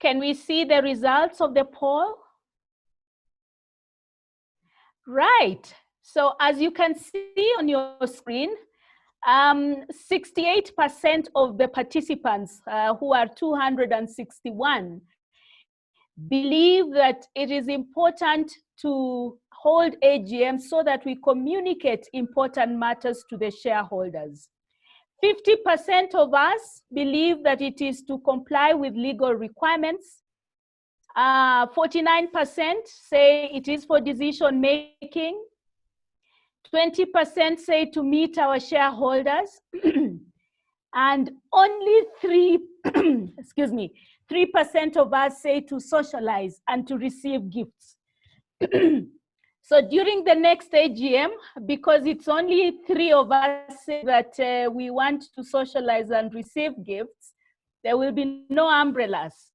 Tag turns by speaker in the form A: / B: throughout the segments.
A: Can we see the results of the poll? Right. So as you can see on your screen, 68% of the participants, who are 261, believe that it is important to hold AGMs so that we communicate important matters to the shareholders. 50% of us believe that it is to comply with legal requirements. 49% say it is for decision making. 20% say to meet our shareholders. And only 3% of us say to socialize and to receive gifts. So during the next AGM, because it's only 3 of us say that we want to socialize and receive gifts, there will be no umbrellas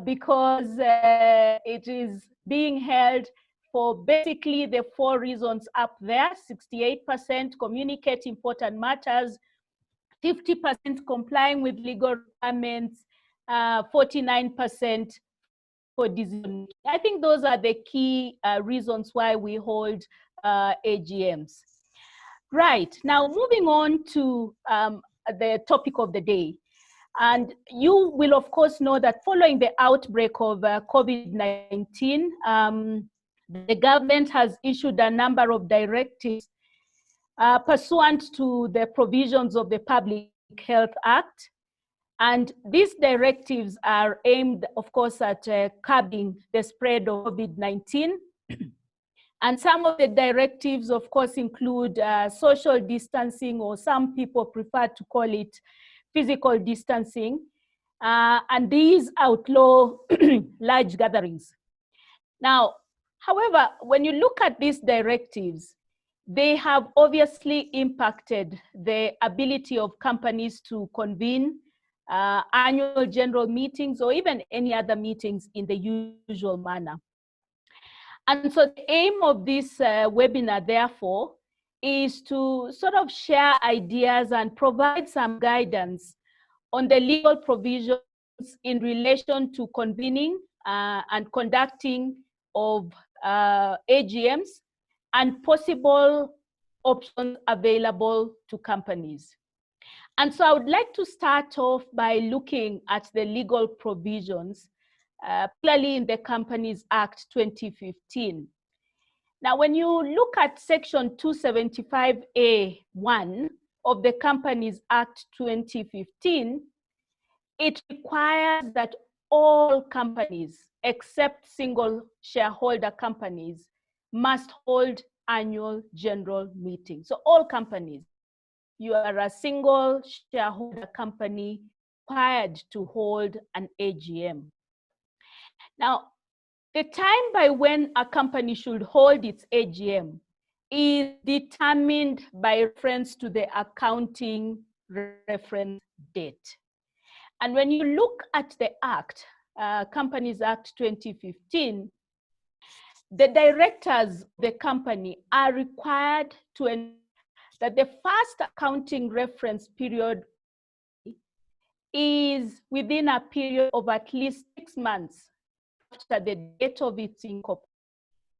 A: because it is being held for basically the 4 reasons up there. 68% communicate important matters, 50% complying with legal requirements, 49% for decision. I think those are the key reasons why we hold AGMs. Right, now moving on to the topic of the day. And you will of course know that following the outbreak of COVID-19, the government has issued a number of directives pursuant to the provisions of the Public Health Act. And these directives are aimed, of course, at curbing the spread of COVID-19. And some of the directives, of course, include social distancing, or some people prefer to call it physical distancing. And these outlaw large gatherings. Now, however, when you look at these directives, they have obviously impacted the ability of companies to convene annual general meetings or even any other meetings in the usual manner. And so the aim of this webinar, therefore, is to sort of share ideas and provide some guidance on the legal provisions in relation to convening and conducting of AGMs and possible options available to companies. And so I would like to start off by looking at the legal provisions, particularly in the Companies Act 2015. Now, when you look at Section 275A(1) of the Companies Act 2015, it requires that all companies, except single shareholder companies, must hold annual general meetings. So all companies, you are a single shareholder company required to hold an AGM. Now, the time by when a company should hold its AGM is determined by reference to the accounting reference date. And when you look at the Act, Companies Act 2015, the directors of the company are required to ensure that the first accounting reference period is within a period of at least 6 months after the date of its incorporation,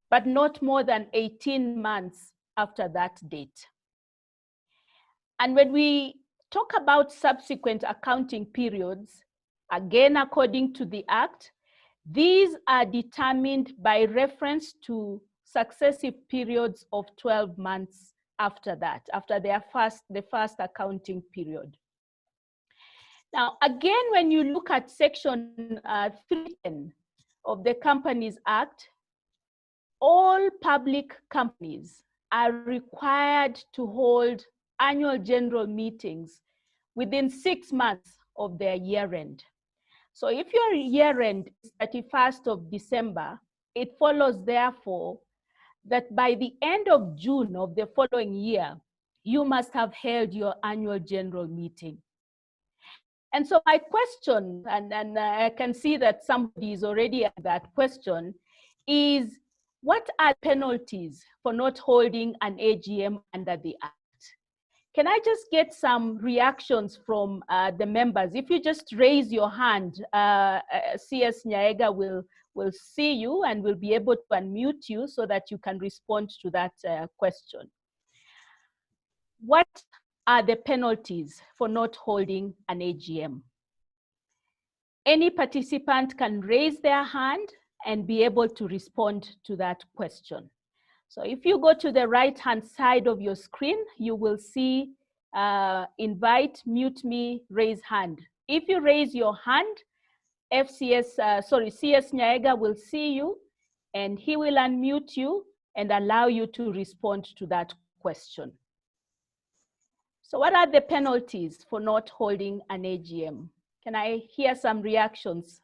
A: but not more than 18 months after that date. And when we talk about subsequent accounting periods, again, according to the Act, these are determined by reference to successive periods of 12 months after that, after the first accounting period. Now, again, when you look at Section 310 of the Companies Act, all public companies are required to hold annual general meetings within 6 months of their year end. So if your year end is 31st of December, it follows therefore that by the end of June of the following year, you must have held your annual general meeting. And so my question, and I can see that somebody is already at that question, is what are penalties for not holding an AGM under the Act? can I just get some reactions from the members? If you just raise your hand, CS Nyaega will see you and will be able to unmute you so that you can respond to that question. What are the penalties for not holding an AGM? Any participant can raise their hand and be able to respond to that question. So if you go to the right-hand side of your screen, you will see invite, mute me, raise hand. If you raise your hand, CS Nyaega will see you and he will unmute you and allow you to respond to that question. So what are the penalties for not holding an AGM? Can I hear some reactions?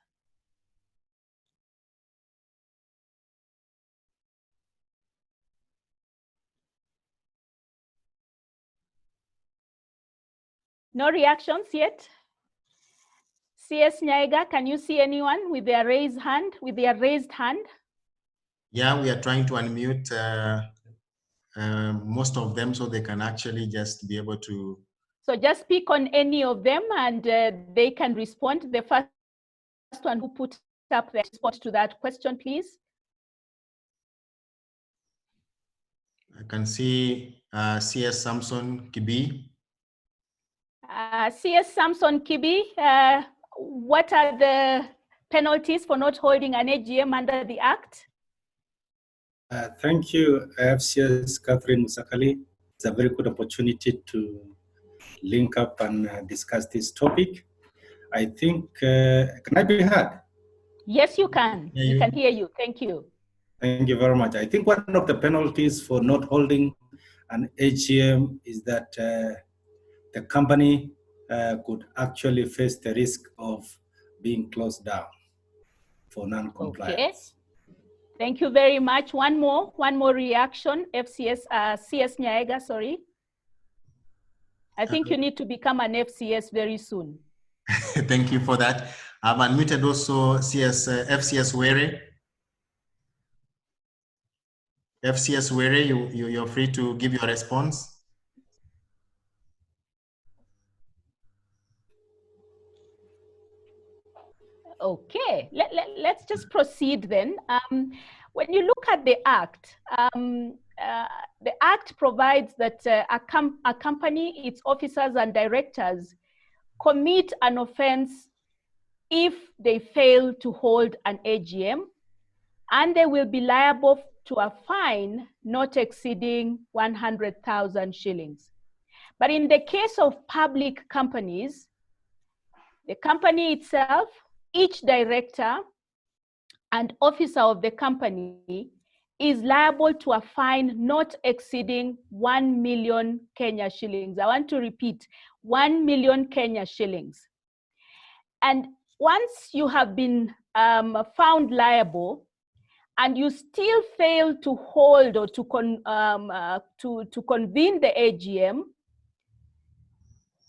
A: No reactions yet? CS Nyaega, can you see anyone with their raised hand?
B: Yeah, we are trying to unmute most of them so they can actually just be able to.
A: So just pick on any of them and they can respond. The first one who put up their response to that question, please.
B: I can see CS Samson Kibi.
A: CS Samson Kibi, what are the penalties for not holding an AGM under the Act?
C: Thank you, FCS Catherine Musakali. It's a very good opportunity to link up and discuss this topic. I think, can I be heard?
A: Yes, you can. We can hear you. Thank you.
C: Thank you very much. I think one of the penalties for not holding an AGM is that the company could actually face the risk of being closed down for non-compliance.
A: Okay. Thank you very much. One more reaction, FCS, CS Nyaega, sorry. I think you need to become an FCS very soon.
B: Thank you for that. I've unmuted also FCS Were. FCS Were, you're free to give your response.
A: Okay, let's just proceed then. When you look at the Act, the Act provides that a company, its officers and directors commit an offense if they fail to hold an AGM, and they will be liable to a fine not exceeding 100,000 shillings. But in the case of public companies, the company itself, each director and officer of the company is liable to a fine not exceeding 1 million Kenya shillings. I want to repeat, 1 million Kenya shillings. And once you have been found liable and you still fail to hold or to convene the AGM,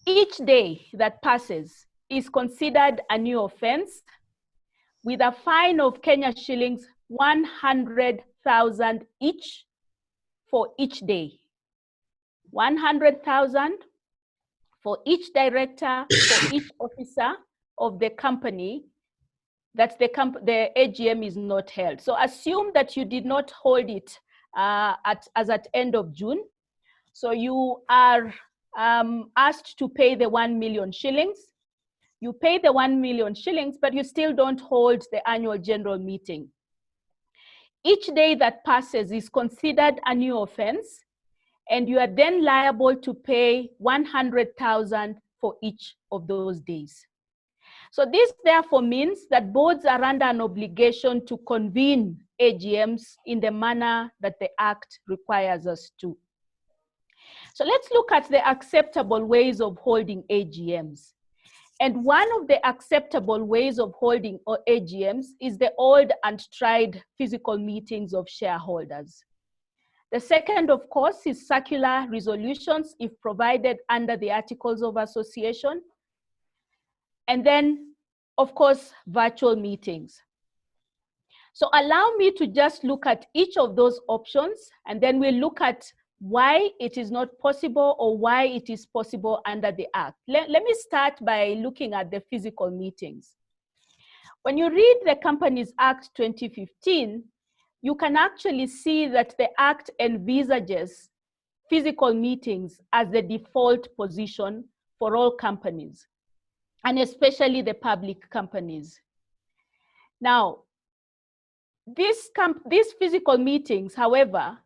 A: each day that passes is considered a new offense with a fine of Kenya shillings 100,000 each for each day. 100,000 for each director, for each officer of the company that the AGM is not held. So assume that you did not hold it as at end of June. So you are asked to pay the 1 million shillings. You pay the 1 million shillings, but you still don't hold the annual general meeting. Each day that passes is considered a new offense, and you are then liable to pay 100,000 for each of those days. So this therefore means that boards are under an obligation to convene AGMs in the manner that the Act requires us to. So let's look at the acceptable ways of holding AGMs. And one of the acceptable ways of holding AGMs is the old and tried physical meetings of shareholders. The second, of course, is circular resolutions if provided under the Articles of Association. And then, of course, virtual meetings. So allow me to just look at each of those options, and then we'll look at why it is not possible or why it is possible under the Act. Let me start by looking at the physical meetings. When you read the Companies Act 2015, you can actually see that the Act envisages physical meetings as the default position for all companies, and especially the public companies. Now, these physical meetings, however,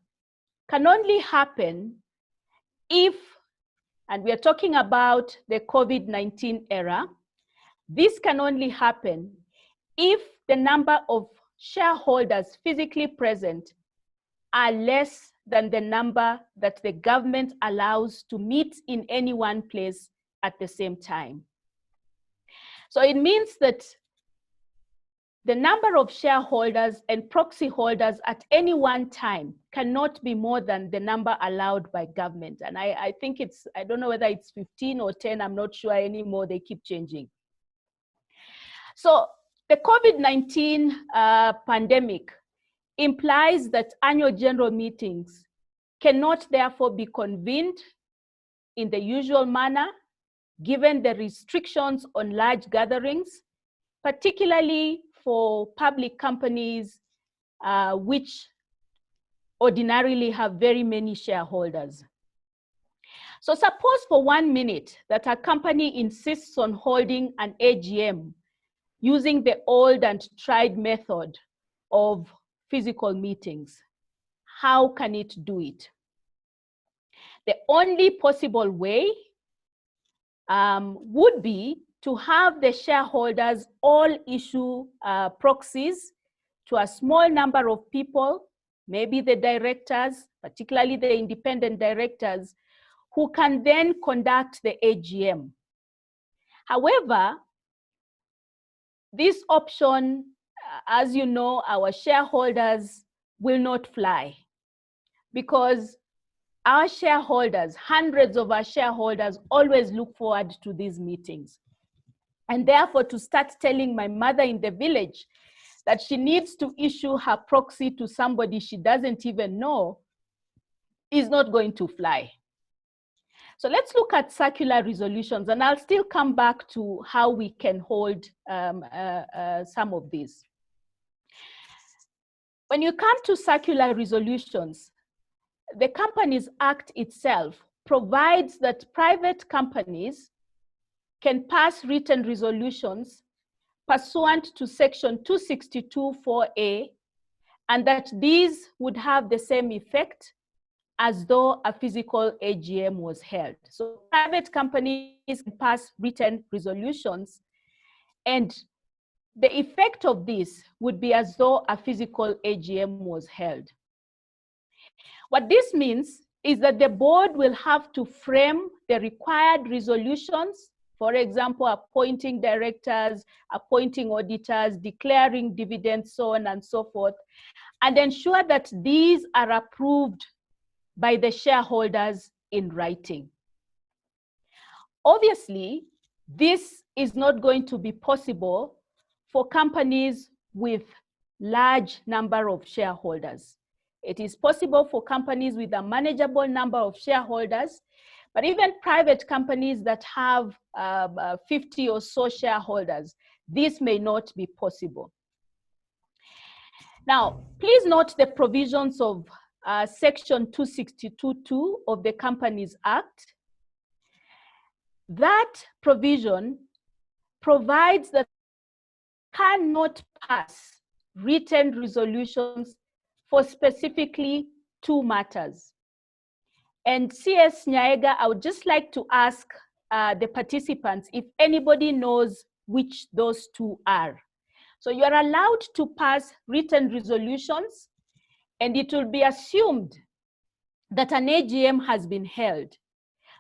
A: can only happen if, and we are talking about the COVID-19 era, this can only happen if the number of shareholders physically present are less than the number that the government allows to meet in any one place at the same time. So it means that the number of shareholders and proxy holders at any one time cannot be more than the number allowed by government. And I think it's, I don't know whether it's 15 or 10, I'm not sure anymore, they keep changing. So the COVID-19 pandemic implies that annual general meetings cannot therefore be convened in the usual manner, given the restrictions on large gatherings, particularly for public companies which ordinarily have very many shareholders. So suppose for 1 minute that a company insists on holding an AGM using the old and tried method of physical meetings. How can it do it? The only possible way would be to have the shareholders all issue proxies to a small number of people, maybe the directors, particularly the independent directors, who can then conduct the AGM. However, this option, as you know, our shareholders will not fly, because our shareholders, hundreds of our shareholders, always look forward to these meetings. And therefore, to start telling my mother in the village that she needs to issue her proxy to somebody she doesn't even know is not going to fly. So let's look at circular resolutions, and I'll still come back to how we can hold some of these. When you come to circular resolutions, the Companies Act itself provides that private companies can pass written resolutions pursuant to section 262(4)(a), and that these would have the same effect as though a physical AGM was held. So private companies can pass written resolutions, and the effect of this would be as though a physical AGM was held. What this means is that the board will have to frame the required resolutions, for example, appointing directors, appointing auditors, declaring dividends, so on and so forth, and ensure that these are approved by the shareholders in writing. Obviously, this is not going to be possible for companies with large number of shareholders. It is possible for companies with a manageable number of shareholders, but even private companies that have 50 or so shareholders, this may not be possible. Now, please note the provisions of section 262(2) of the Companies Act. That provision provides that cannot pass written resolutions for specifically 2 matters. And CS Nyaega, I would just like to ask the participants if anybody knows which those 2 are. So you are allowed to pass written resolutions, and it will be assumed that an AGM has been held.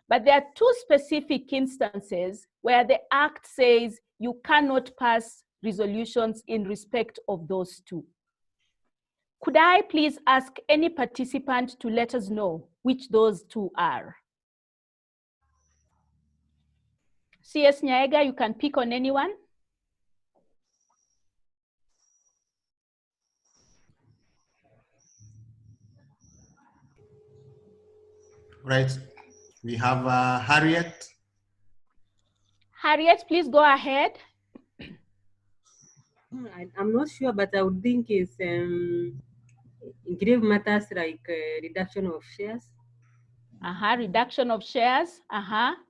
A: But there are 2 specific instances where the Act says you cannot pass resolutions in respect of those 2. Could I please ask any participant to let us know which those 2 are? CS Nyaega, you can pick on anyone.
B: Right. We have Harriet.
A: Harriet, please go ahead.
D: I'm not sure, but I would think it's grave matters like reduction of shares.
A: Reduction of shares.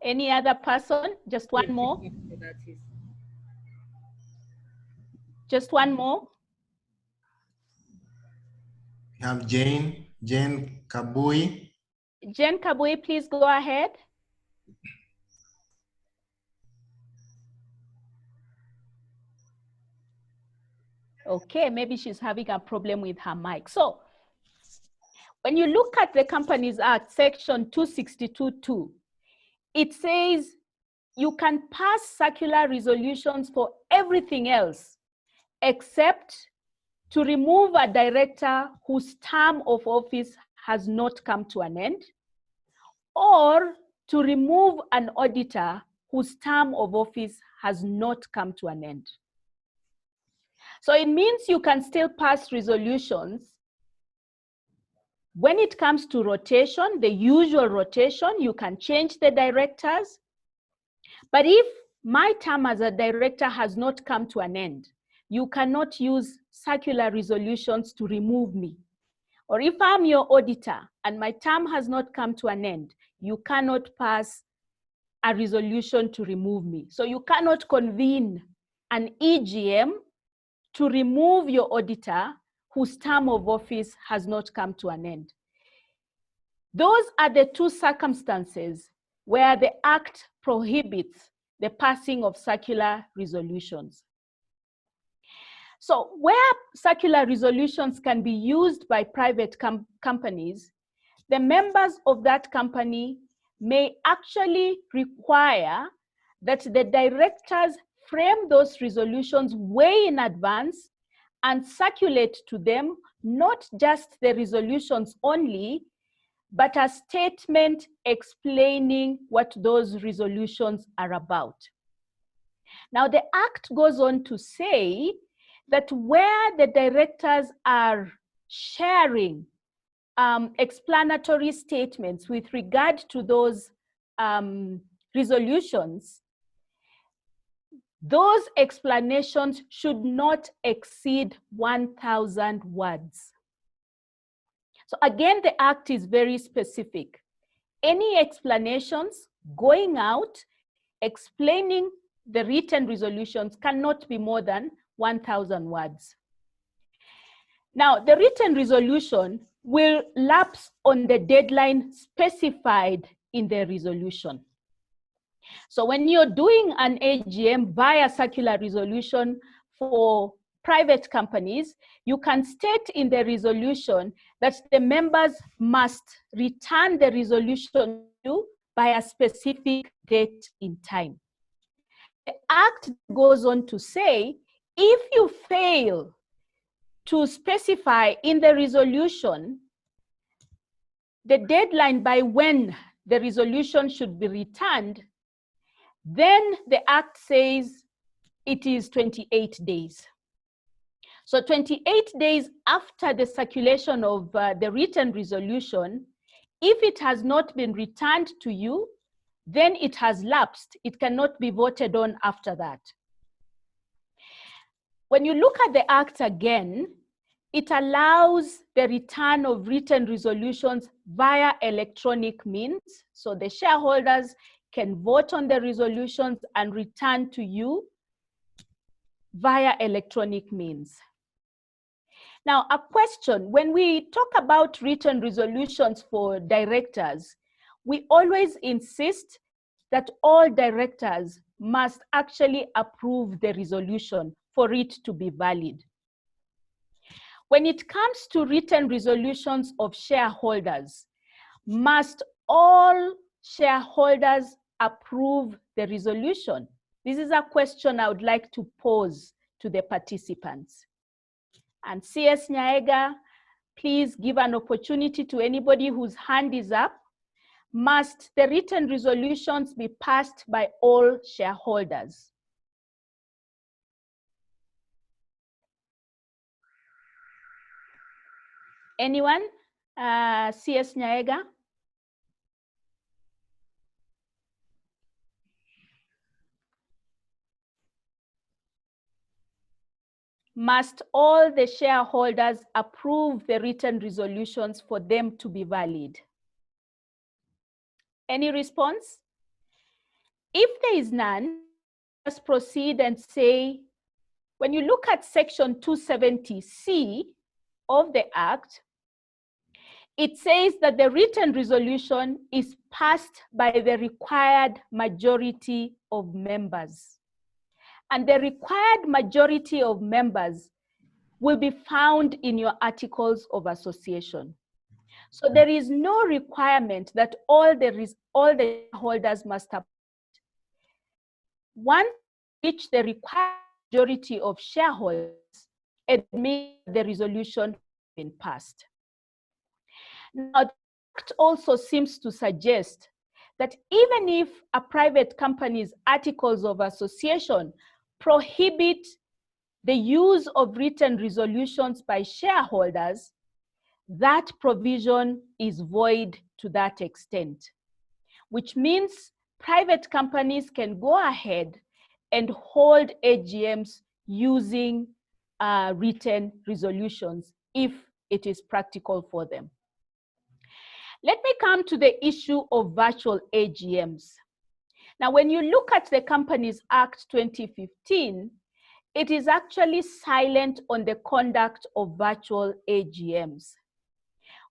A: Any other person? Just one more. Just one more.
B: We have Jane Kabui.
A: Jane Kabui, please go ahead. Okay, maybe she's having a problem with her mic. So when you look at the Companies Act, section 262(2), it says you can pass circular resolutions for everything else except to remove a director whose term of office has not come to an end, or to remove an auditor whose term of office has not come to an end. So it means you can still pass resolutions. When it comes to rotation, the usual rotation, you can change the directors. But if my term as a director has not come to an end, you cannot use circular resolutions to remove me. Or if I'm your auditor and my term has not come to an end, you cannot pass a resolution to remove me. So you cannot convene an EGM to remove your auditor whose term of office has not come to an end. Those are the two circumstances where the Act prohibits the passing of circular resolutions. So where circular resolutions can be used by private companies, the members of that company may actually require that the directors frame those resolutions way in advance and circulate to them not just the resolutions only, but a statement explaining what those resolutions are about. Now, the Act goes on to say that where the directors are sharing explanatory statements with regard to those resolutions, those explanations should not exceed 1,000 words. So again, the Act is very specific. Any explanations going out, explaining the written resolutions cannot be more than 1,000 words. Now, the written resolution will lapse on the deadline specified in the resolution. So when you're doing an AGM via circular resolution for private companies, you can state in the resolution that the members must return the resolution to by a specific date in time. The Act goes on to say, if you fail to specify in the resolution the deadline by when the resolution should be returned, then the Act says it is 28 days. So 28 days after the circulation of the written resolution, if it has not been returned to you, then it has lapsed. It cannot be voted on after that. When you look at the Act again, it allows the return of written resolutions via electronic means. So the shareholders can vote on the resolutions and return to you via electronic means. Now, a question, when we talk about written resolutions for directors, we always insist that all directors must actually approve the resolution for it to be valid. When it comes to written resolutions of shareholders, must all shareholders approve the resolution? This is a question I would like to pose to the participants. And CS Nyaega, please give an opportunity to anybody whose hand is up. Must the written resolutions be passed by all shareholders? Anyone? CS Nyaega? must all the shareholders approve the written resolutions for them to be valid? Any response? If there is none, let's proceed and say, when you look at section 270C of the Act, it says that the written resolution is passed by the required majority of members. And the required majority of members will be found in your articles of association. So there is no requirement that all the shareholders must approve. Once you reach the required majority of shareholders, it means the resolution has been passed. Now, the Act also seems to suggest that even if a private company's articles of association prohibit the use of written resolutions by shareholders, that provision is void to that extent, which means private companies can go ahead and hold AGMs using written resolutions if it is practical for them. Let me come to the issue of virtual AGMs. Now, when you look at the Companies Act 2015, it is actually silent on the conduct of virtual AGMs.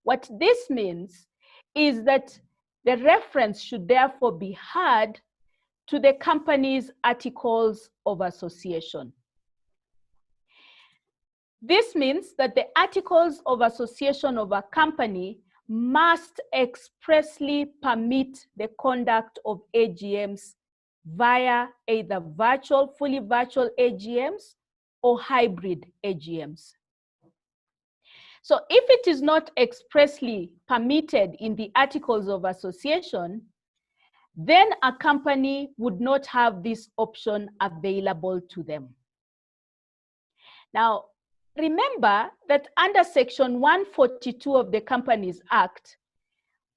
A: What this means is that the reference should therefore be had to the company's articles of association. This means that the articles of association of a company must expressly permit the conduct of AGMs via either fully virtual AGMs or hybrid AGMs. So if it is not expressly permitted in the articles of association, then a company would not have this option available to them. Now, remember that under Section 142 of the Companies Act,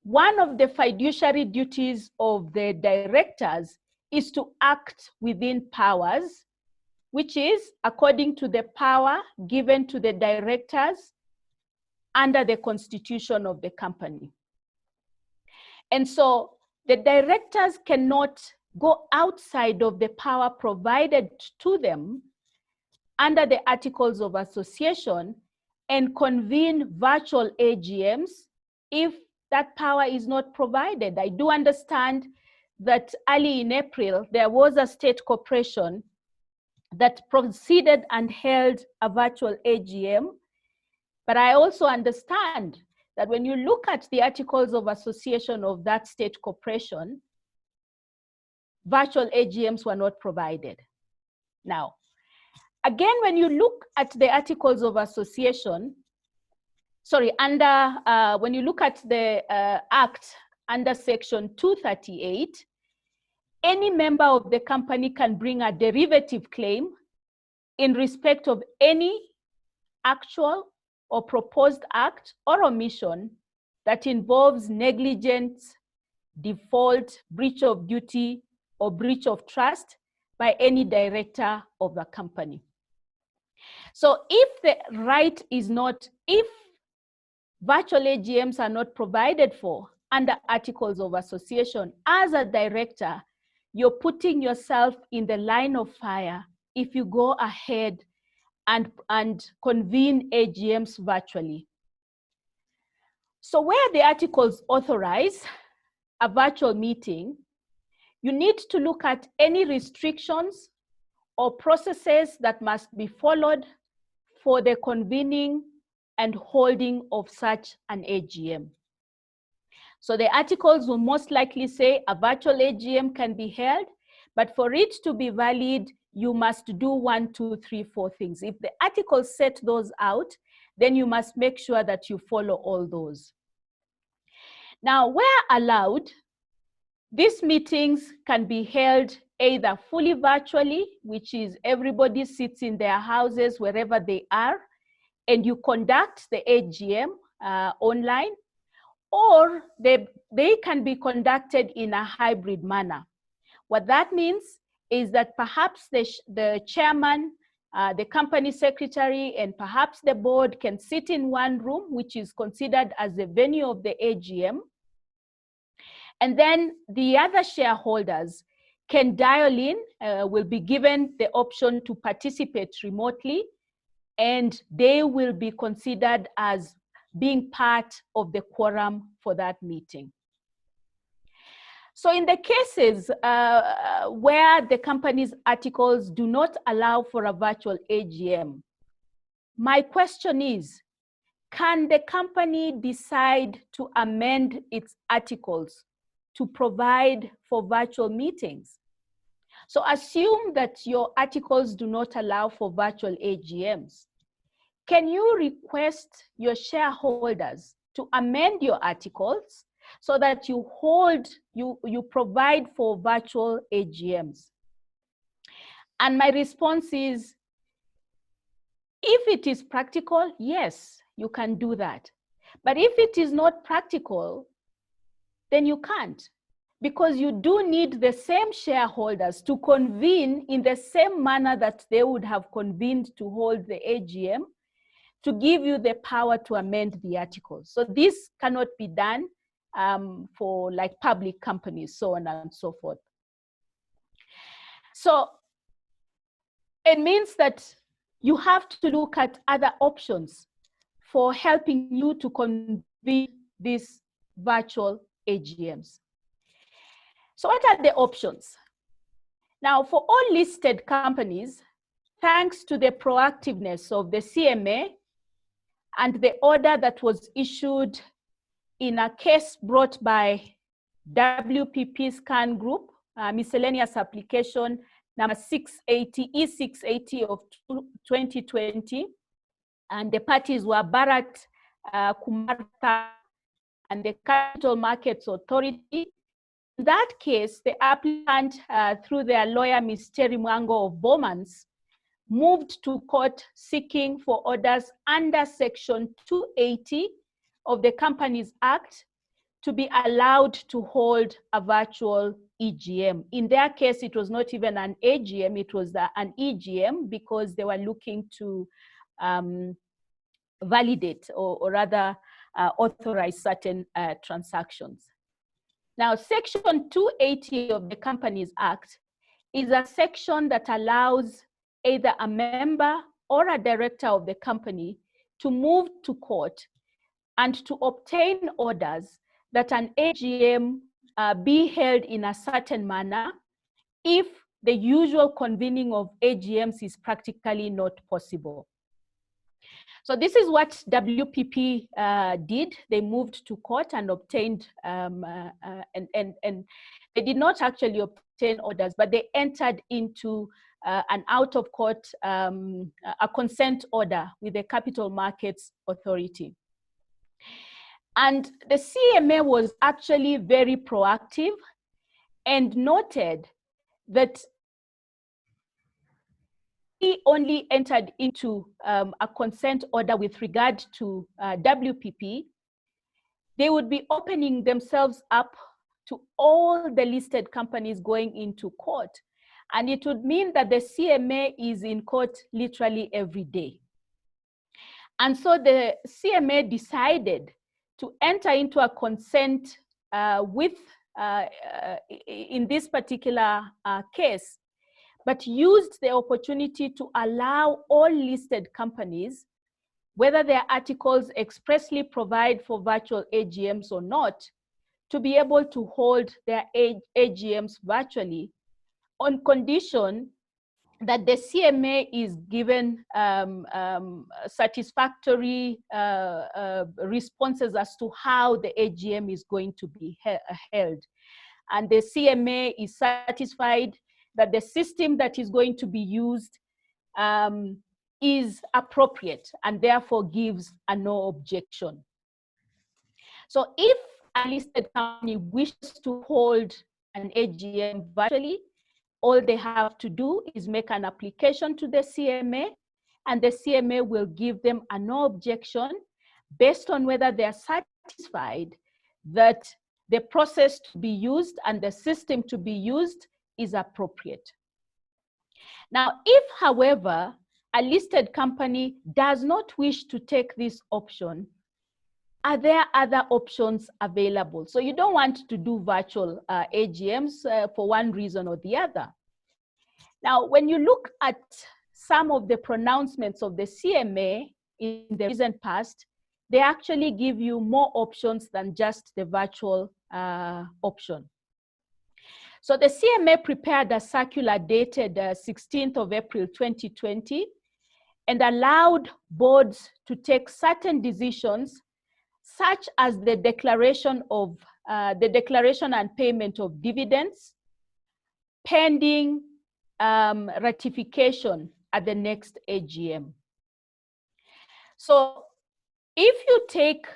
A: one of the fiduciary duties of the directors is to act within powers, which is according to the power given to the directors under the constitution of the company. And so the directors cannot go outside of the power provided to them under the Articles of Association and convene virtual AGMs if that power is not provided. I do understand that early in April, there was a state corporation that proceeded and held a virtual AGM. But I also understand that when you look at the Articles of Association of that state corporation, virtual AGMs were not provided. Now, again, when you look at the Articles of Association, when you look at the Act under Section 238, any member of the company can bring a derivative claim in respect of any actual or proposed act or omission that involves negligence, default, breach of duty, or breach of trust by any director of the company. So if virtual AGMs are not provided for under Articles of Association, as a director, you're putting yourself in the line of fire if you go ahead and convene AGMs virtually. So where the articles authorize a virtual meeting, you need to look at any restrictions or processes that must be followed for the convening and holding of such an AGM. So the articles will most likely say a virtual AGM can be held, but for it to be valid, you must do 1, 2, 3, 4 things. If the articles set those out, then you must make sure that you follow all those. Now, where allowed, these meetings can be held either fully virtually, which is everybody sits in their houses wherever they are, and you conduct the AGM online, or they can be conducted in a hybrid manner. What that means is that perhaps the chairman the company secretary and perhaps the board can sit in one room, which is considered as the venue of the AGM. And then the other shareholders can dial in, will be given the option to participate remotely, and they will be considered as being part of the quorum for that meeting. So in the cases where the company's articles do not allow for a virtual AGM, my question is, can the company decide to amend its articles to provide for virtual meetings? So assume that your articles do not allow for virtual AGMs. Can you request your shareholders to amend your articles so that you provide for virtual AGMs? And my response is, if it is practical, yes, you can do that. But if it is not practical, then you can't, because you do need the same shareholders to convene in the same manner that they would have convened to hold the AGM, to give you the power to amend the articles. So this cannot be done for like public companies, so on and so forth. So it means that you have to look at other options for helping you to convene these virtual AGMs. So what are the options? Now, for all listed companies, thanks to the proactiveness of the CMA and the order that was issued in a case brought by WPP Scan Group, miscellaneous application number 680, E680 of 2020, and the parties were Bharat Kumartha and the Capital Markets Authority. In that case, the applicant, through their lawyer, Mr. Mwango of Bowmans, moved to court seeking for orders under Section 280 of the Companies Act to be allowed to hold a virtual EGM. In their case, it was not even an AGM, it was an EGM, because they were looking to validate or rather authorize certain transactions. Now, Section 280 of the Companies Act is a section that allows either a member or a director of the company to move to court and to obtain orders that an AGM be held in a certain manner if the usual convening of AGMs is practically not possible. So this is what WPP did. They moved to court and obtained, and they did not actually obtain orders, but they entered into an out-of-court, a consent order with the Capital Markets Authority. And the CMA was actually very proactive and noted that he only entered into a consent order with regard to WPP. They would be opening themselves up to all the listed companies going into court. And it would mean that the CMA is in court literally every day. And so the CMA decided to enter into a consent in this particular case, but used the opportunity to allow all listed companies, whether their articles expressly provide for virtual AGMs or not, to be able to hold their AGMs virtually on condition that the CMA is given satisfactory responses as to how the AGM is going to be held. And the CMA is satisfied that the system that is going to be used is appropriate and therefore gives a no objection. So if a listed company wishes to hold an AGM virtually, all they have to do is make an application to the CMA, and the CMA will give them a no objection based on whether they are satisfied that the process to be used and the system to be used is appropriate. Now, if, however, a listed company does not wish to take this option, are there other options available? So you don't want to do virtual AGMs for one reason or the other. Now, when you look at some of the pronouncements of the CMA in the recent past, they actually give you more options than just the virtual option. So the CMA prepared a circular dated 16th of April 2020 and allowed boards to take certain decisions such as the declaration and payment of dividends pending ratification at the next AGM. So if you take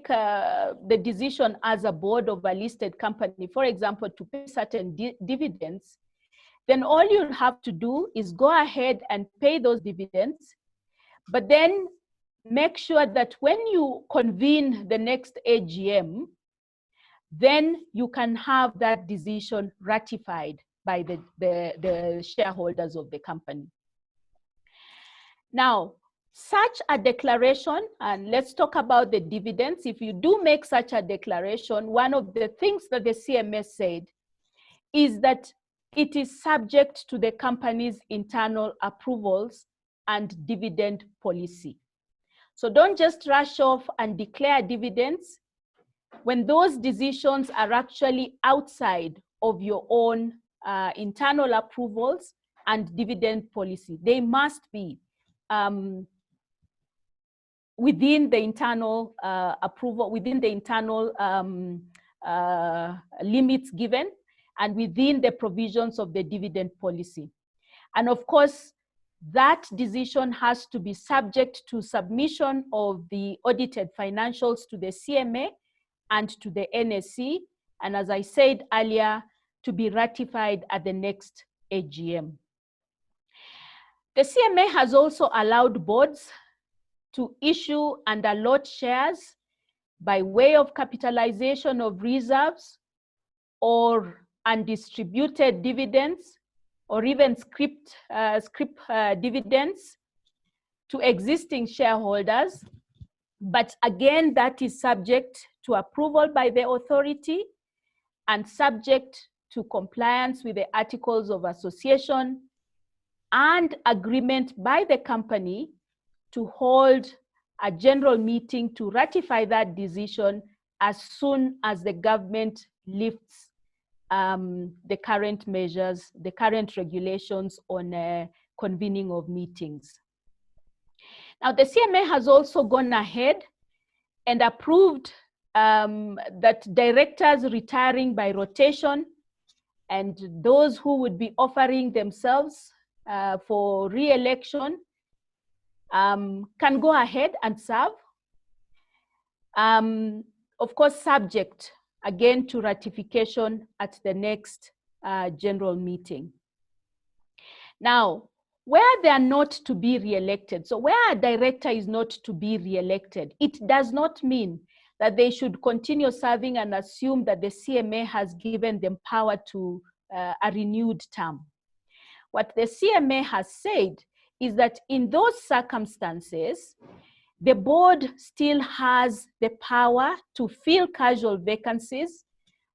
A: the decision as a board of a listed company, for example, to pay certain dividends, then all you have to do is go ahead and pay those dividends, but then make sure that when you convene the next AGM, then you can have that decision ratified by the shareholders of the company. Now, such a declaration, and let's talk about the dividends. If you do make such a declaration, one of the things that the CMS said is that it is subject to the company's internal approvals and dividend policy. So don't just rush off and declare dividends when those decisions are actually outside of your own internal approvals and dividend policy. They must be within the internal approval, within the internal limits given, and within the provisions of the dividend policy. And of course, that decision has to be subject to submission of the audited financials to the CMA and to the NSC, and as I said earlier, to be ratified at the next AGM. The CMA has also allowed boards to issue and allot shares by way of capitalization of reserves or undistributed dividends, or even scrip dividends to existing shareholders. But again, that is subject to approval by the authority and subject to compliance with the Articles of Association and agreement by the company to hold a general meeting to ratify that decision as soon as the government lifts the current measures, the current regulations on convening of meetings. Now, the CMA has also gone ahead and approved that directors retiring by rotation and those who would be offering themselves for re-election can go ahead and serve. Of course, subject again to ratification at the next general meeting. Now, where they are not to be re-elected, so where a director is not to be re-elected, it does not mean that they should continue serving and assume that the CMA has given them power to a renewed term. What the CMA has said is that in those circumstances, the board still has the power to fill casual vacancies,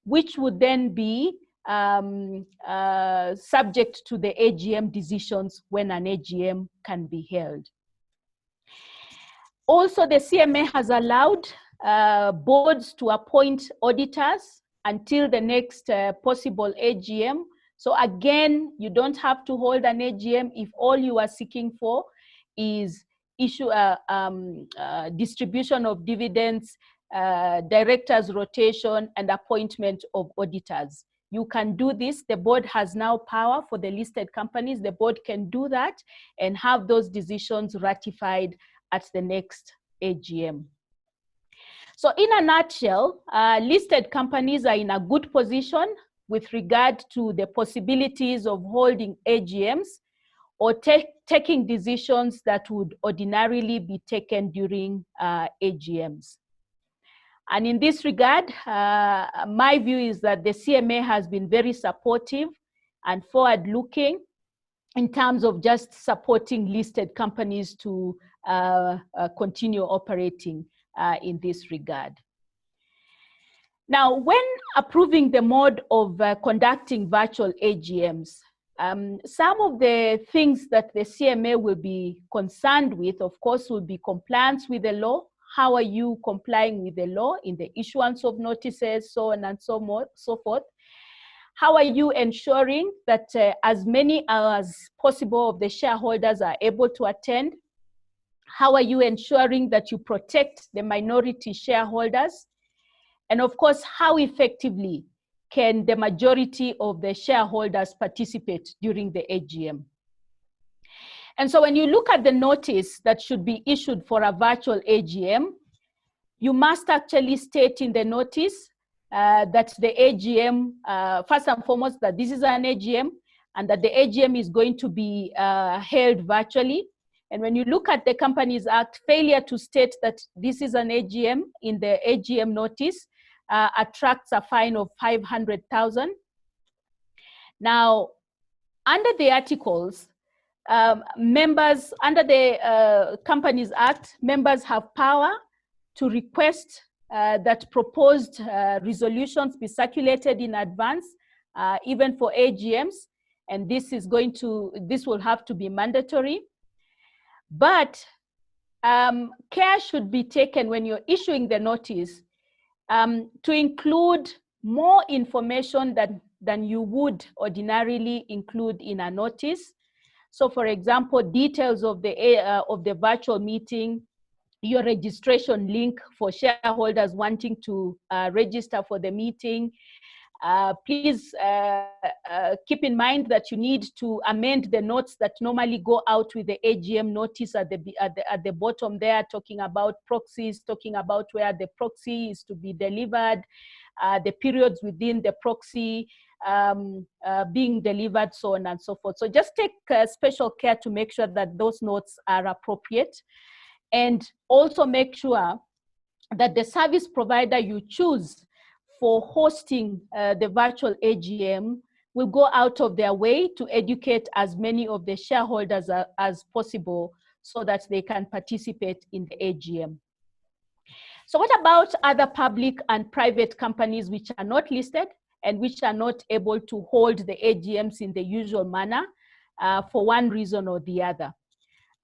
A: which would then be subject to the AGM decisions when an AGM can be held. Also, the CMA has allowed boards to appoint auditors until the next possible AGM. So again, you don't have to hold an AGM if all you are seeking for is distribution of dividends, directors rotation, and appointment of auditors. You can do this. The board has now power for the listed companies. The board can do that and have those decisions ratified at the next AGM. So in a nutshell, listed companies are in a good position with regard to the possibilities of holding AGMs or taking decisions that would ordinarily be taken during AGMs. And in this regard, my view is that the CMA has been very supportive and forward-looking in terms of just supporting listed companies to continue operating in this regard. Now, when approving the mode of conducting virtual AGMs, some of the things that the CMA will be concerned with, of course, will be compliance with the law. How are you complying with the law in the issuance of notices, so on and so forth? How are you ensuring that as many as possible of the shareholders are able to attend? How are you ensuring that you protect the minority shareholders? And of course, how effectively can the majority of the shareholders participate during the AGM? And so when you look at the notice that should be issued for a virtual AGM, you must actually state in the notice that the AGM, first and foremost, that this is an AGM and that the AGM is going to be held virtually. And when you look at the Companies Act, failure to state that this is an AGM in the AGM notice attracts a fine of 500,000. Now, under the articles, members, under the Companies Act, members have power to request that proposed resolutions be circulated in advance, even for AGMs, and this will have to be mandatory. But care should be taken when you're issuing the notice to include more information than you would ordinarily include in a notice. So, for example, details of the virtual meeting, your registration link for shareholders wanting to register for the meeting. Please keep in mind that you need to amend the notes that normally go out with the AGM notice at the bottom there, talking about proxies, talking about where the proxy is to be delivered, the periods within the proxy being delivered, so on and so forth. So just take special care to make sure that those notes are appropriate, and also make sure that the service provider you choose for hosting the virtual AGM will go out of their way to educate as many of the shareholders as possible so that they can participate in the AGM. So what about other public and private companies which are not listed and which are not able to hold the AGMs in the usual manner for one reason or the other?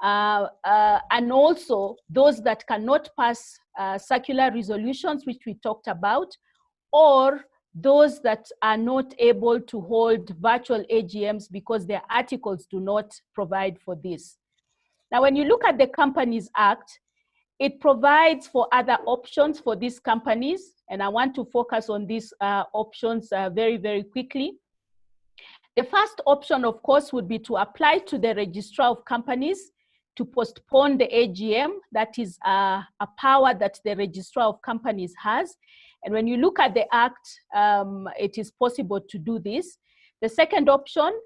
A: And also those that cannot pass circular resolutions, which we talked about, or those that are not able to hold virtual AGMs because their articles do not provide for this. Now, when you look at the Companies Act, it provides for other options for these companies, and I want to focus on these options very, very quickly. The first option, of course, would be to apply to the Registrar of Companies to postpone the AGM. That is a power that the Registrar of Companies has. And when you look at the Act, it is possible to do this. The second option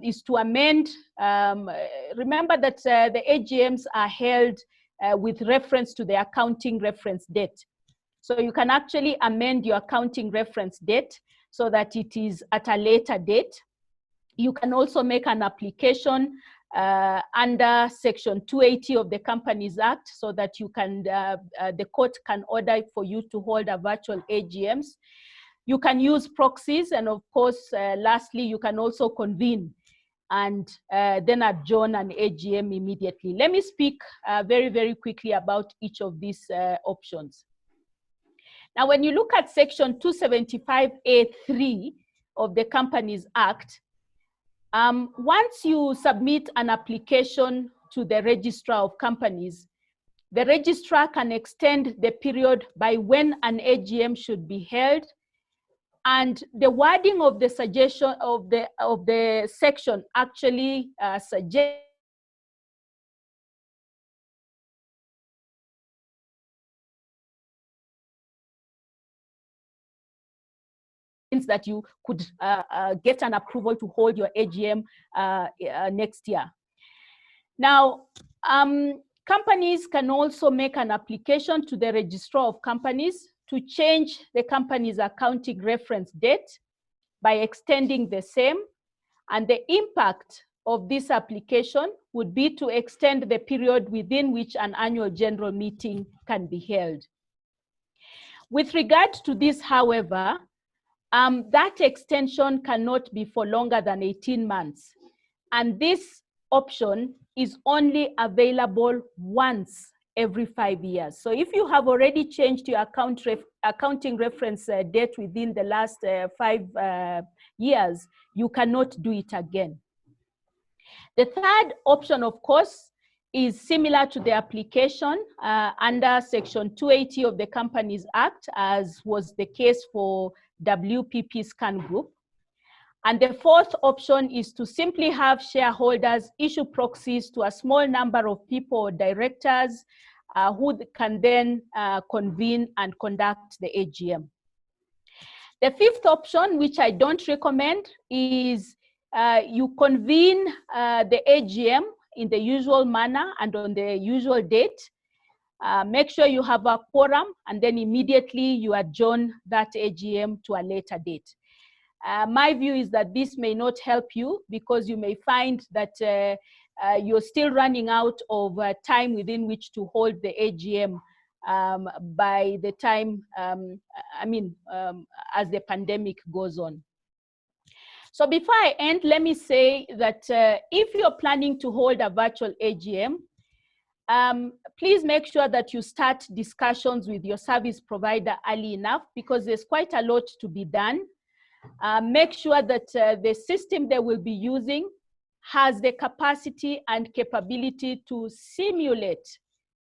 A: is to amend. Remember that the AGMs are held with reference to the accounting reference date. So you can actually amend your accounting reference date so that it is at a later date. You can also make an application under Section 280 of the Companies Act so that you can, the court can order for you to hold a virtual AGMs. You can use proxies, and of course, lastly, you can also convene and then adjourn an AGM immediately. Let me speak very, very quickly about each of these options. Now, when you look at Section 275A(3) of the Companies Act, once you submit an application to the Registrar of Companies, the registrar can extend the period by when an AGM should be held, and the wording of the suggestion of the section actually suggests that you could get an approval to hold your AGM next year. Now, companies can also make an application to the Registrar of Companies to change the company's accounting reference date by extending the same, and the impact of this application would be to extend the period within which an annual general meeting can be held. With regard to this, however, that extension cannot be for longer than 18 months. And this option is only available once every 5 years. So if you have already changed your accounting reference date within the last 5 years, you cannot do it again. The third option, of course, is similar to the application under Section 280 of the Companies Act, as was the case for WPP Scan Group. And the fourth option is to simply have shareholders issue proxies to a small number of people or directors who can then convene and conduct the AGM. The fifth option, which I don't recommend, is you convene the AGM in the usual manner and on the usual date. Make sure you have a quorum, and then immediately you adjourn that AGM to a later date. My view is that this may not help you, because you may find that you're still running out of time within which to hold the AGM by the time, as the pandemic goes on. So before I end, let me say that if you're planning to hold a virtual AGM, please make sure that you start discussions with your service provider early enough, because there's quite a lot to be done. Make sure that the system they will be using has the capacity and capability to simulate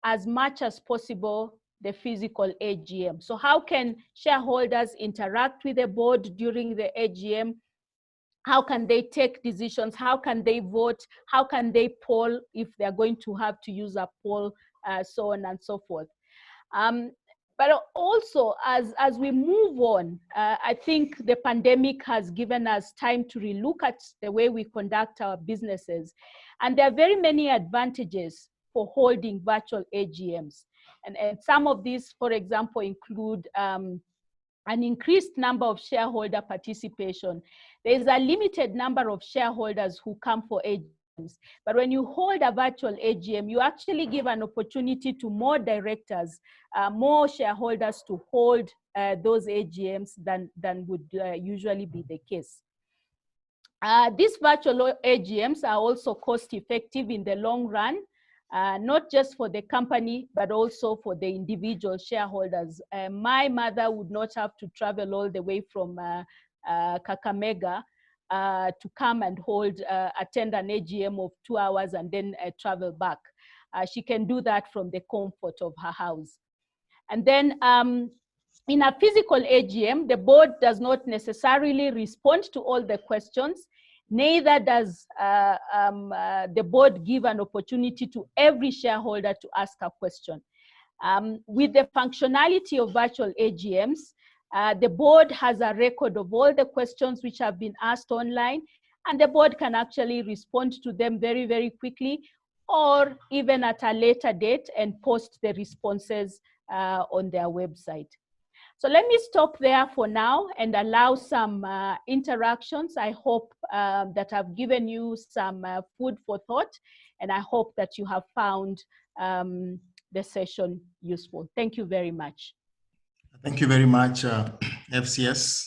A: as much as possible the physical AGM. So how can shareholders interact with the board during the AGM? How can they take decisions? How can they vote? How can they poll if they're going to have to use a poll, so on and so forth. But also, as we move on, I think the pandemic has given us time to relook at the way we conduct our businesses. And there are very many advantages for holding virtual AGMs. And some of these, for example, include an increased number of shareholder participation. There is a limited number of shareholders who come for AGMs, but when you hold a virtual AGM, you actually give an opportunity to more directors, more shareholders to hold those AGMs than would usually be the case. These virtual AGMs are also cost effective in the long run, not just for the company, but also for the individual shareholders. My mother would not have to travel all the way from Kakamega to come and attend an AGM of 2 hours and then travel back. She can do that from the comfort of her house. And then in a physical AGM, the board does not necessarily respond to all the questions. Neither does the board give an opportunity to every shareholder to ask a question. With the functionality of virtual AGMs, the board has a record of all the questions which have been asked online, and the board can actually respond to them very, very quickly, or even at a later date and post the responses on their website. So let me stop there for now and allow some interactions. I hope that I've given you some food for thought, and I hope that you have found the session useful. Thank you very much.
B: Thank you very much, FCS.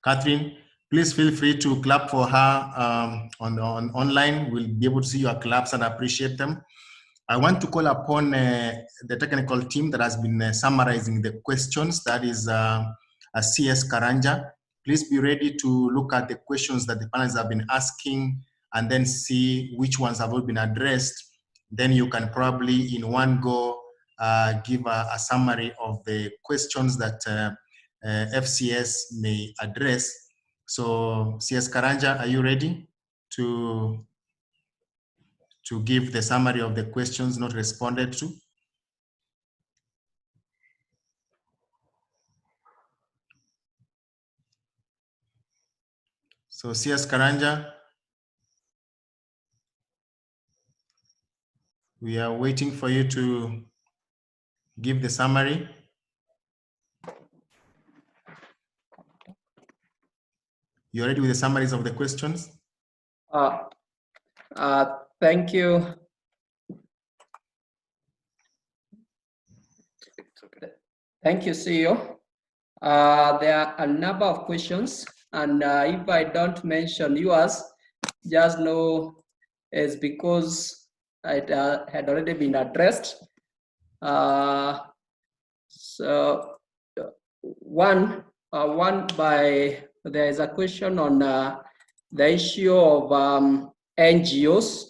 B: Catherine, please feel free to clap for her on online. We'll be able to see your claps and appreciate them. I want to call upon the technical team that has been summarizing the questions. That is CS Karanja. Please be ready to look at the questions that the panelists have been asking and then see which ones have all been addressed. Then you can probably in one go give a summary of the questions that FCS may address. So CS Karanja, are you ready to give the summary of the questions not responded to? So CS Karanja, we are waiting for you to give the summary. You ready with the summaries of the questions?
E: Thank you. Thank you, CEO. There are a number of questions, and if I don't mention yours, just know it's because it had already been addressed. So one there is a question on the issue of NGOs.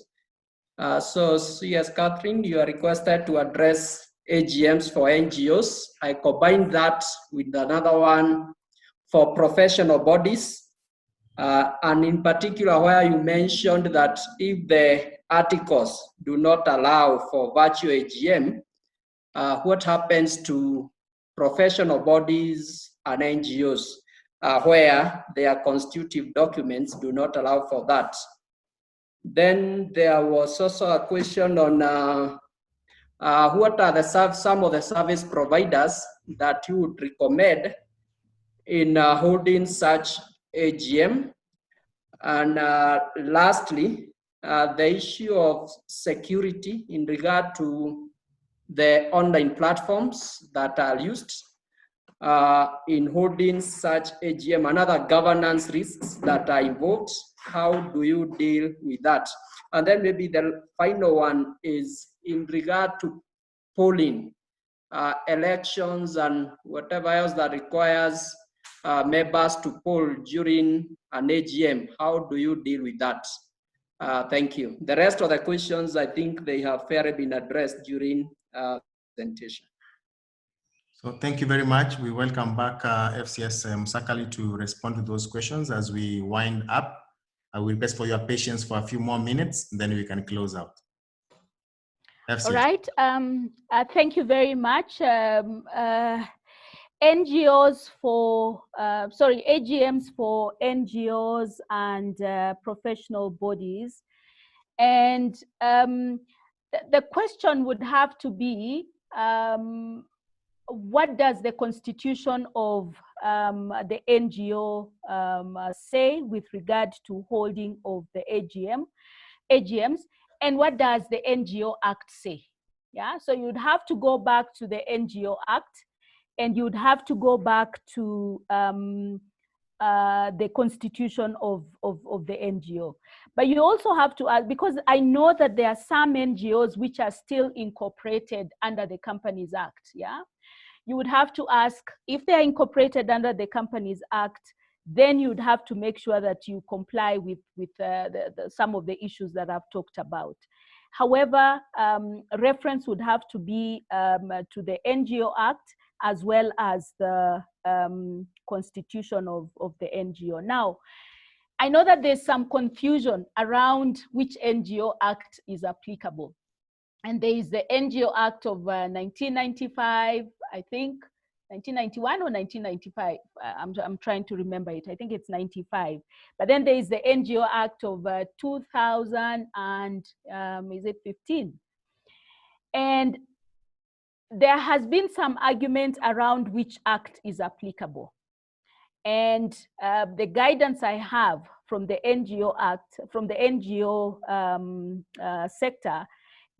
E: So yes, Catherine, you are requested to address AGMs for NGOs. I combined that with another one for professional bodies. And in particular, where you mentioned that if the articles do not allow for virtual AGM, what happens to professional bodies and NGOs where their constitutive documents do not allow for that? Then there was also a question on what are some of the service providers that you would recommend in holding such AGM? And lastly, the issue of security in regard to the online platforms that are used in holding such AGM and other governance risks that are involved. How do you deal with that? And then maybe the final one is in regard to polling, elections, and whatever else that requires members to poll during an AGM. How do you deal with that? Thank you. The rest of the questions, I think they have fairly been addressed during presentation.
B: So thank you very much. We welcome back FCS Musakali to respond to those questions as we wind up. I will request for your patience for a few more minutes, then we can close out. FCS.
A: All right. Thank you very much. NGOs for, AGMs for NGOs and professional bodies. And the question would have to be, what does the constitution of the NGO say with regard to holding of the AGMs, and what does the NGO Act say? Yeah, so you'd have to go back to the NGO Act, and you'd have to go back to the constitution of the NGO. But you also have to ask, because I know that there are some NGOs which are still incorporated under the Companies Act, yeah? You would have to ask, if they are incorporated under the Companies Act, then you'd have to make sure that you comply with some of the issues that I've talked about. However, reference would have to be to the NGO Act as well as the constitution of the NGO. Now, I know that there's some confusion around which NGO Act is applicable. And there is the NGO Act of 1995, I think, 1991 or 1995. I'm trying to remember it. I think it's 95. But then there is the NGO Act of 2000 and is it 15? And there has been some argument around which act is applicable. And the guidance I have from the NGO Act, from the NGO sector,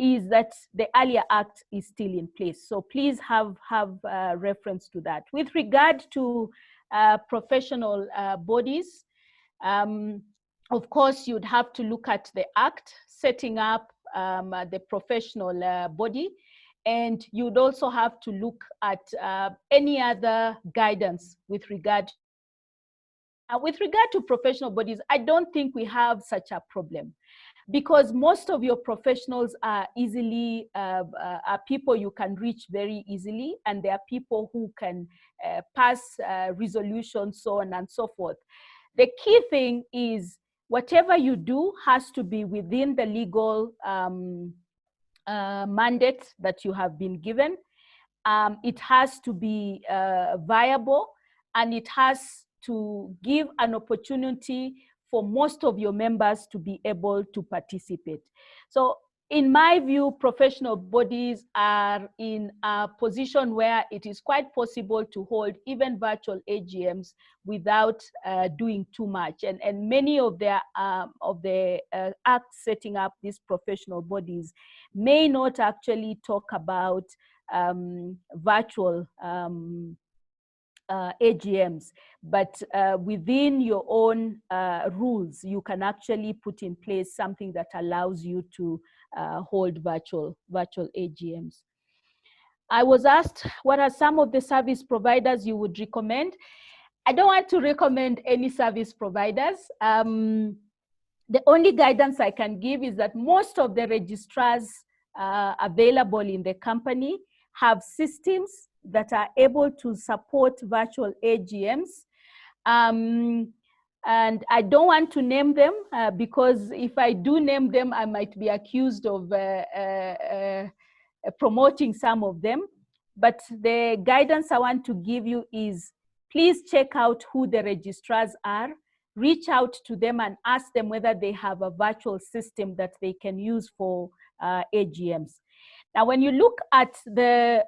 A: is that the earlier act is still in place. So please have reference to that. With regard to professional bodies, of course, you'd have to look at the act setting up the professional body, and you'd also have to look at any other guidance with regard to professional bodies. I don't think we have such a problem, because most of your professionals are easily, are people you can reach very easily, and they are people who can pass resolutions, so on and so forth. The key thing is whatever you do has to be within the legal mandate that you have been given. It has to be viable, and it has to give an opportunity for most of your members to be able to participate. So in my view, professional bodies are in a position where it is quite possible to hold even virtual AGMs without doing too much. And many of the acts setting up these professional bodies may not actually talk about virtual AGMs, but within your own rules, you can actually put in place something that allows you to hold virtual AGMs. I was asked, what are some of the service providers you would recommend? I don't want to recommend any service providers. The only guidance I can give is that most of the registrars available in the company have systems that are able to support virtual AGMs. And I don't want to name them because if I do name them, I might be accused of promoting some of them. But the guidance I want to give you is, please check out who the registrars are, reach out to them and ask them whether they have a virtual system that they can use for AGMs. Now, when you look at the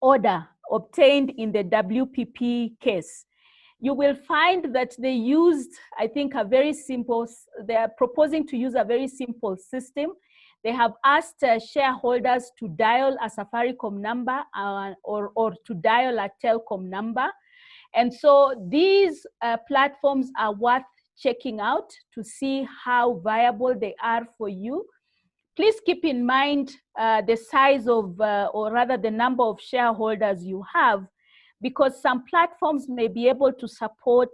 A: order obtained in the WPP case, you will find that they used, I think, a very simple, they are proposing to use a very simple system. They have asked shareholders to dial a Safaricom number or to dial a Telcom number. And so these platforms are worth checking out to see how viable they are for you. Please keep in mind the size of, or rather the number of shareholders you have, because some platforms may be able to support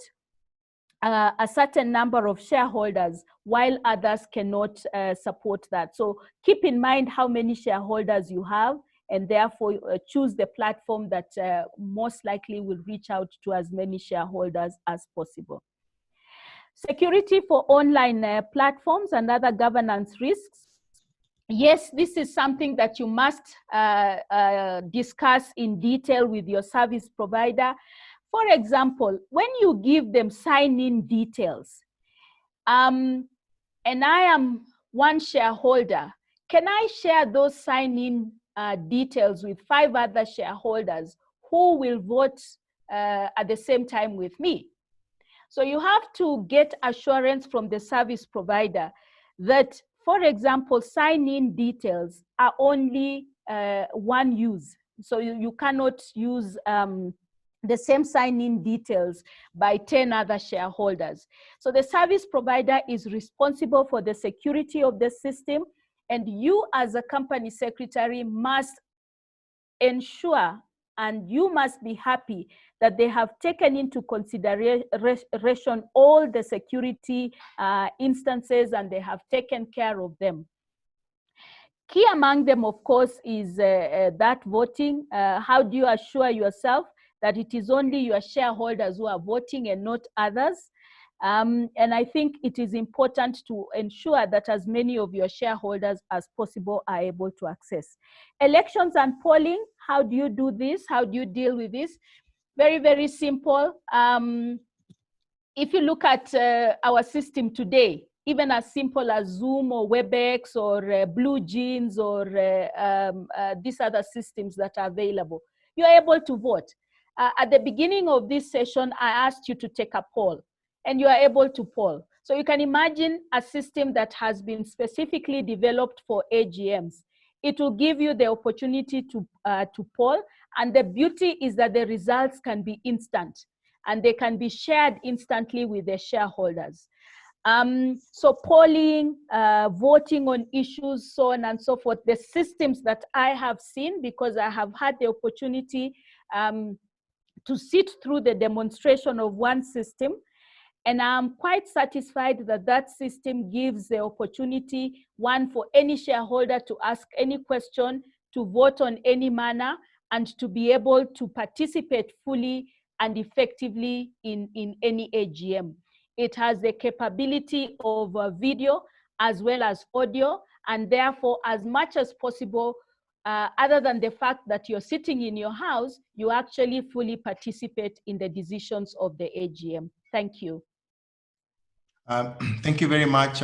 A: a certain number of shareholders while others cannot support that. So keep in mind how many shareholders you have, and therefore choose the platform that most likely will reach out to as many shareholders as possible. Security for online platforms and other governance risks. Yes, this is something that you must discuss in detail with your service provider. For example, when you give them sign-in details, and I am one shareholder, can I share those sign-in details with 5 other shareholders who will vote at the same time with me? So you have to get assurance from the service provider that, for example, sign-in details are only one use. So you cannot use the same sign-in details by 10 other shareholders. So the service provider is responsible for the security of the system, and you as a company secretary must ensure, and you must be happy that they have taken into consideration all the security instances and they have taken care of them. Key among them, of course, is that voting. How do you assure yourself that it is only your shareholders who are voting and not others? And I think it is important to ensure that as many of your shareholders as possible are able to access. Elections and polling, how do you do this? How do you deal with this? Very, very simple. If you look at our system today, even as simple as Zoom or WebEx or Blue Jeans or these other systems that are available, you're able to vote. At the beginning of this session, I asked you to take a poll, and you are able to poll. So you can imagine a system that has been specifically developed for AGMs. It will give you the opportunity to poll, and the beauty is that the results can be instant, and they can be shared instantly with the shareholders. So polling, voting on issues, so on and so forth, the systems that I have seen, because I have had the opportunity to sit through the demonstration of one system, and I'm quite satisfied that that system gives the opportunity, one, for any shareholder to ask any question, to vote on any manner, and to be able to participate fully and effectively in any AGM. It has the capability of video as well as audio, and therefore, as much as possible, other than the fact that you're sitting in your house, you actually fully participate in the decisions of the AGM. Thank you.
B: Thank you very much,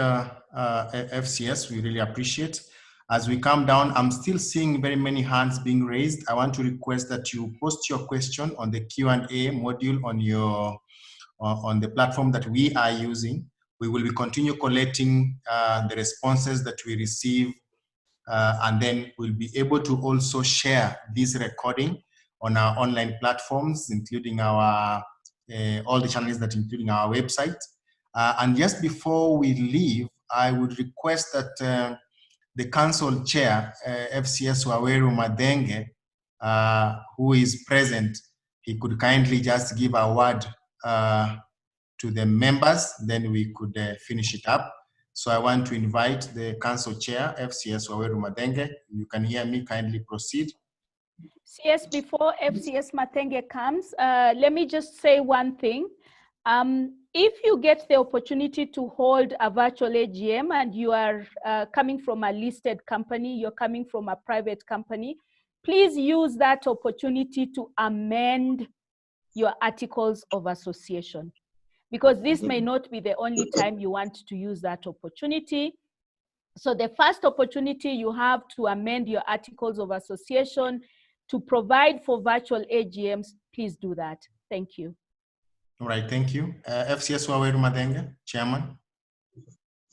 B: FCS. We really appreciate. As we come down, I'm still seeing very many hands being raised. I want to request that you post your question on the Q&A module on the platform that we are using. We will be continue collecting the responses that we receive, and then we'll be able to also share this recording on our online platforms, including our all the channels that including our website. And just before we leave, I would request that the council chair, FCS Waweru Madenge, who is present, he could kindly just give a word to the members, then we could finish it up. So I want to invite the council chair, FCS Waweru Madenge. You can hear me, kindly proceed.
A: Yes, before FCS Matenge comes, let me just say one thing. If you get the opportunity to hold a virtual AGM and you are coming from a listed company, you're coming from a private company, please use that opportunity to amend your articles of association, because this may not be the only time you want to use that opportunity. So the first opportunity you have to amend your articles of association to provide for virtual AGMs, please do that. Thank you.
B: All right, thank you. FCS Waweru Madenge, Chairman.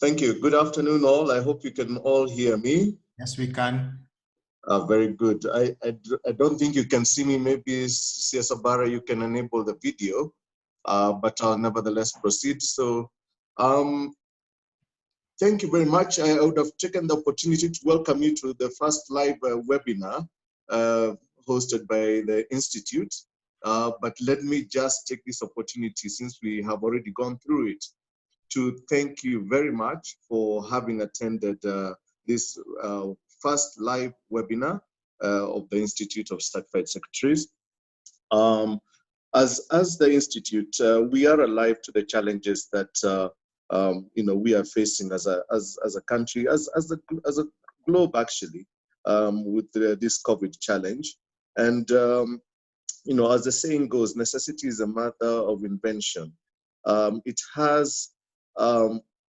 F: Thank you. Good afternoon, all. I hope you can all hear me.
B: Yes, we can.
F: Very good. I don't think you can see me. Maybe CS Abara, you can enable the video, but I'll nevertheless proceed. So thank you very much. I would have taken the opportunity to welcome you to the first live webinar hosted by the Institute. But let me just take this opportunity, since we have already gone through it, to thank you very much for having attended this first live webinar of the Institute of Certified Secretaries. As the Institute, we are alive to the challenges that we are facing as a country, as a globe actually, with this COVID challenge. And as the saying goes, necessity is a mother of invention. It has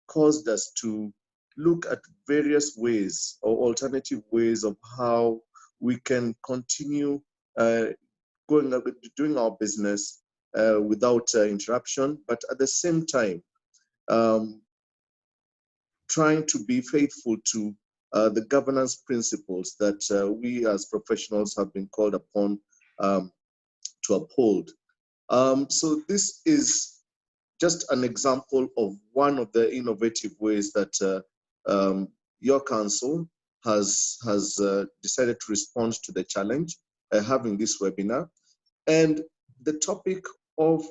F: caused us to look at various ways or alternative ways of how we can continue doing our business without interruption, but at the same time trying to be faithful to the governance principles that we as professionals have been called upon to uphold. So this is just an example of one of the innovative ways that your council has decided to respond to the challenge, having this webinar. And the topic of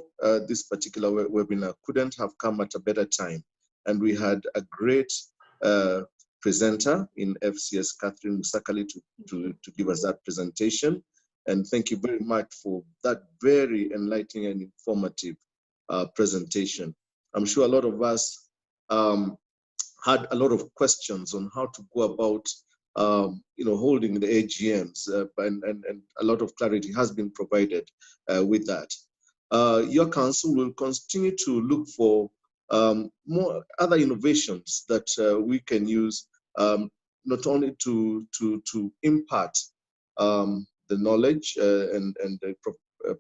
F: this particular webinar couldn't have come at a better time. And we had a great presenter in FCS, Catherine Musakali, to give us that presentation. And thank you very much for that very enlightening and informative presentation. I'm sure a lot of us had a lot of questions on how to go about holding the AGMs, and a lot of clarity has been provided with that. Your council will continue to look for more other innovations that we can use, not only to impart the knowledge and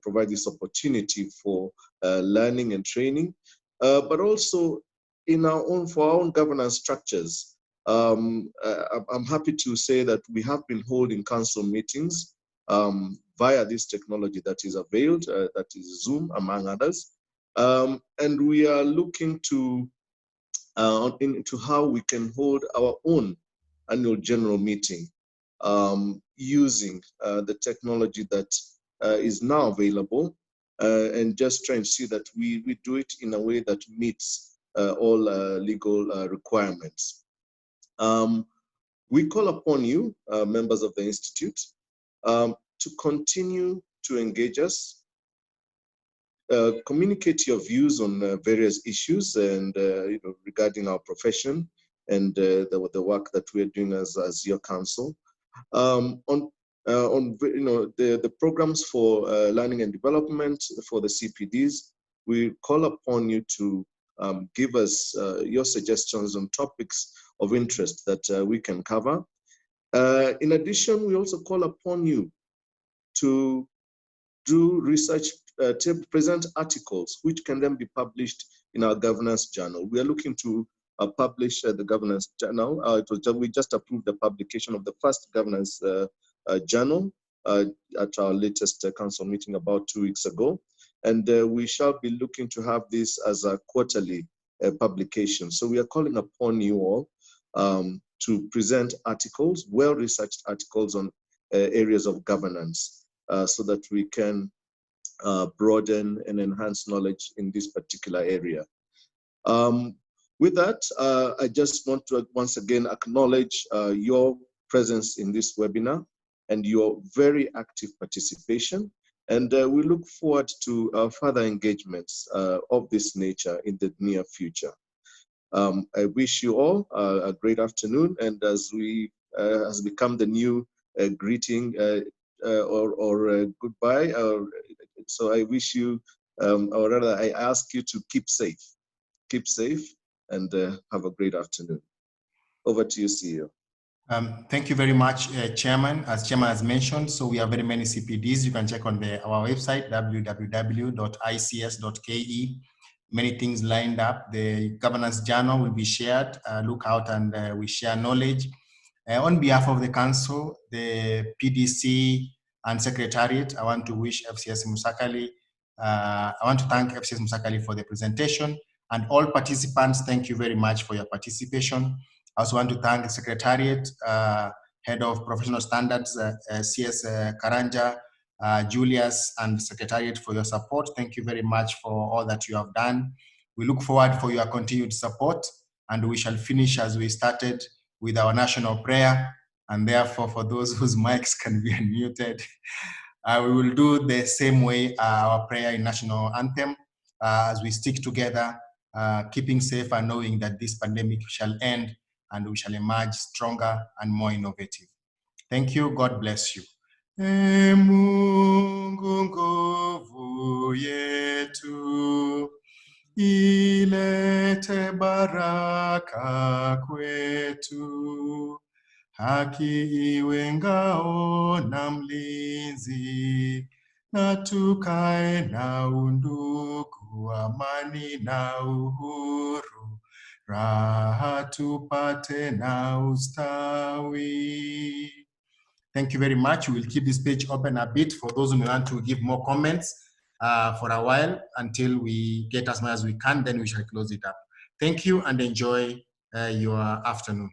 F: provide this opportunity for learning and training, but also for our own governance structures. I'm happy to say that we have been holding council meetings via this technology that is availed, that is Zoom, among others. And we are looking into how we can hold our own annual general meeting using the technology that is now available, and just trying to see that we do it in a way that meets all legal requirements. We call upon you, members of the Institute, to continue to engage us, communicate your views on various issues and regarding our profession and the work that we are doing as your council. On the programs for learning and development for the CPDs, we call upon you to give us your suggestions on topics of interest that we can cover. In addition, we also call upon you to do research, to present articles which can then be published in our governance journal. We are looking to publish the governance journal. We just approved the publication of the first governance journal at our latest council meeting about 2 weeks ago. And we shall be looking to have this as a quarterly publication. So we are calling upon you all to present articles, well-researched articles on areas of governance so that we can broaden and enhance knowledge in this particular area. With that, I just want to once again acknowledge your presence in this webinar and your very active participation. And we look forward to further engagements of this nature in the near future. I wish you all a great afternoon, and as we has become the new greeting or goodbye, so I wish you, or rather I ask you to keep safe, and have a great afternoon. Over to you, CEO.
B: Thank you very much, Chairman. As Chairman has mentioned, so we have very many CPDs. You can check on our website, www.ics.ke. Many things lined up. The governance journal will be shared. Look out and we share knowledge. On behalf of the council, the PDC and Secretariat, I want to wish FCS Musakali. I want to thank FCS Musakali for the presentation, and all participants, thank you very much for your participation. I also want to thank the Secretariat, Head of Professional Standards, CS Karanja, Julius, and Secretariat for your support. Thank you very much for all that you have done. We look forward for your continued support, and we shall finish as we started with our national prayer. And therefore, for those whose mics can be unmuted, we will do the same way our prayer in national anthem as we stick together, keeping safe and knowing that this pandemic shall end and we shall emerge stronger and more innovative. Thank you. God bless you. Ee Mungu nguvu yetu, ilete baraka kwetu, haki iwe ngao na mlinzi, na tukae na undugu, amani na uhuru, raha tupate na ustawi. Thank you very much. We will keep this page open a bit for those who may want to give more comments for a while until we get as much as we can, then we shall close it up. Thank you and enjoy your afternoon.